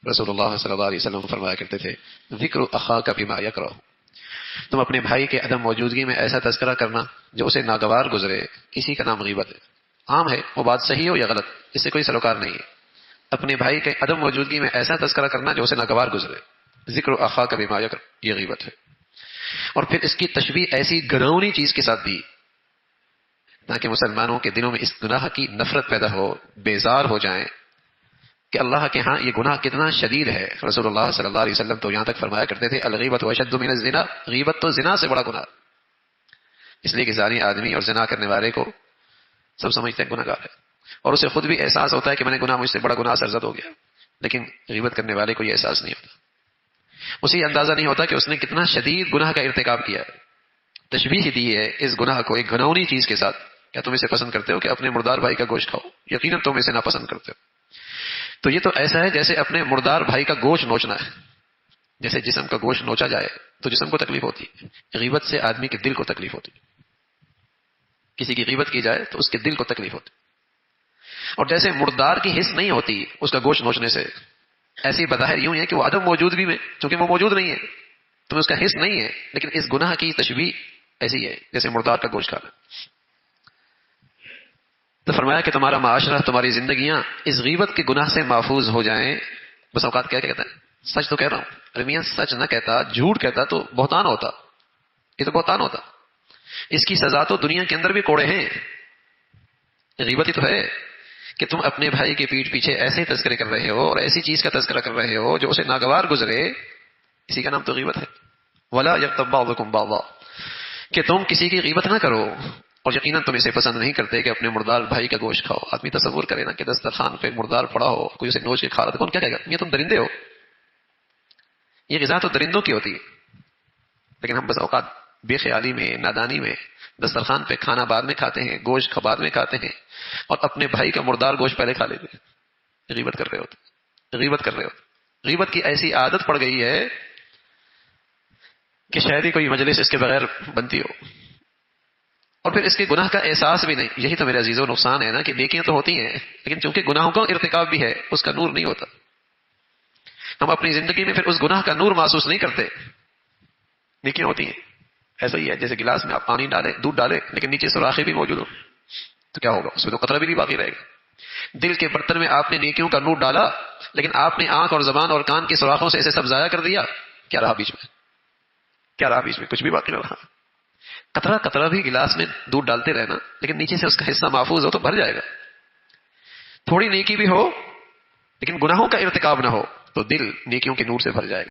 رسول اللہ صلی اللہ علیہ وسلم فرمایا کرتے تھے ذکر اخاک بما یکرہ، تم اپنے بھائی کے عدم موجودگی میں ایسا تذکرہ کرنا جو اسے ناگوار گزرے، اسی کا نام غیبت ہے۔ عام ہے، وہ بات صحیح ہو یا غلط، اس سے کوئی سروکار نہیں ہے۔ اپنے بھائی کے عدم موجودگی میں ایسا تذکرہ کرنا جو اسے ناگوار گزرے، ذکر اخاک بما یکرہ، یہ غیبت ہے۔ اور پھر اس کی تشبیہ ایسی گھناؤنی چیز کے ساتھ دی تاکہ مسلمانوں کے دلوں میں اس گناہ کی نفرت پیدا ہو، بیزار ہو جائیں کہ اللہ کے ہاں یہ گناہ کتنا شدید ہے۔ رسول اللہ صلی اللہ علیہ وسلم تو یہاں تک فرمایا کرتے تھے الغیبت اشد من الزنا، غیبت تو زنا سے بڑا گناہ، اس لیے کہ زانی آدمی اور زنا کرنے والے کو سب سمجھتے ہیں گناہ گار ہے، اور اسے خود بھی احساس ہوتا ہے کہ میں نے گناہ، مجھ سے بڑا گناہ سرزد ہو گیا، لیکن غیبت کرنے والے کو یہ احساس نہیں ہوتا، اسے اندازہ نہیں ہوتا کہ اس نے کتنا شدید گناہ کا ارتکاب کیا ہے۔ تشبیہ دی ہے اس گناہ کو ایک گھناؤنی چیز کے ساتھ۔ کیا تم اسے پسند کرتے ہو کہ اپنے مردار بھائی کا گوشت کھاؤ؟ یقیناً تم اسے ناپسند کرتے ہو۔ تو یہ تو ایسا ہے جیسے اپنے مردار بھائی کا گوشت نوچنا ہے، جیسے جسم کا گوشت نوچا جائے تو جسم کو تکلیف ہوتی ہے، غیبت سے آدمی کے دل کو تکلیف ہوتی ہے، کسی کی غیبت کی جائے تو اس کے دل کو تکلیف ہوتی ہے۔ اور جیسے مردار کی حس نہیں ہوتی اس کا گوشت نوچنے سے، ایسی بظاہر یوں ہے کہ وہ عدم موجودگی میں، چونکہ وہ موجود نہیں ہے تو اس کا حس نہیں ہے، لیکن اس گناہ کی تشبیہ ایسی ہے جیسے مردار کا گوشت کھانا۔ تو فرمایا کہ تمہارا معاشرہ، تمہاری زندگیاں اس غیبت کے گناہ سے محفوظ ہو جائیں۔ بس اوقات کیا کہتا ہے، سچ تو کہہ رہا ہوں، ارے میاں سچ نہ کہتا، جھوٹ کہتا تو بہتان ہوتا، یہ تو بہتان ہوتا، اس کی سزا تو دنیا کے اندر بھی کوڑے ہیں۔ غیبت ہی تو ہے کہ تم اپنے بھائی کے پیٹھ پیچھے ایسے تذکرے کر رہے ہو اور ایسی چیز کا تذکرہ کر رہے ہو جو اسے ناگوار گزرے، اسی کا نام تو غیبت ہے۔ وَلَا يَغْتَبْ بَعْضُكُمْ بَعْضًا، کہ تم کسی کی غیبت نہ کرو، اور یقیناً تم اسے پسند نہیں کرتے کہ اپنے مردار بھائی کا گوشت کھاؤ۔ آدمی تصور کرے نا کہ دسترخوان پہ مردار پڑا ہو، کوئی اسے نوچ کے کھا رہا، تو کون کیا کہے گا، یہ تم درندے ہو، یہ غذا تو درندوں کی ہوتی ہے۔ لیکن ہم بس اوقات بے خیالی میں، نادانی میں دسترخوان پہ کھانا بعد میں کھاتے ہیں، گوشت بعد میں کھاتے ہیں، اور اپنے بھائی کا مردار گوشت پہلے کھا لیتے ہیں۔ غیبت کر رہے ہوتے، غیبت کر رہے ہوتے۔ غیبت کی ایسی عادت پڑ گئی ہے کہ شاید ہی کوئی مجلس اس کے بغیر بنتی ہو، اور پھر اس کے گناہ کا احساس بھی نہیں۔ یہی تو میرے عزیزوں نقصان ہے نا کہ نیکیاں تو ہوتی ہیں لیکن چونکہ گناہوں کا ارتکاب بھی ہے، اس کا نور نہیں ہوتا۔ ہم اپنی زندگی میں پھر اس گناہ کا نور محسوس نہیں کرتے۔ نیکیاں ہوتی ہیں، ایسا ہی ہے جیسے گلاس میں آپ پانی ڈالیں، دودھ ڈالیں، لیکن نیچے سوراخیں بھی موجود ہو تو کیا ہوگا، اس میں تو قطرہ بھی نہیں باقی رہے گا۔ دل کے برتن میں آپ نے نیکیوں کا نور ڈالا، لیکن آپ نے آنکھ اور زبان اور کان کی سوراخوں سے اسے سب ضائع کر دیا، کیا رہا بیچ میں؟ کیا رہا بیچ میں؟ کچھ بھی باقی نہ رہا۔ قطرہ قطرہ بھی گلاس میں دودھ ڈالتے رہنا، لیکن نیچے سے اس کا حصہ محفوظ ہو تو بھر جائے گا۔ تھوڑی نیکی بھی ہو لیکن گناہوں کا ارتکاب نہ ہو تو دل نیکیوں کے نور سے بھر جائے گا۔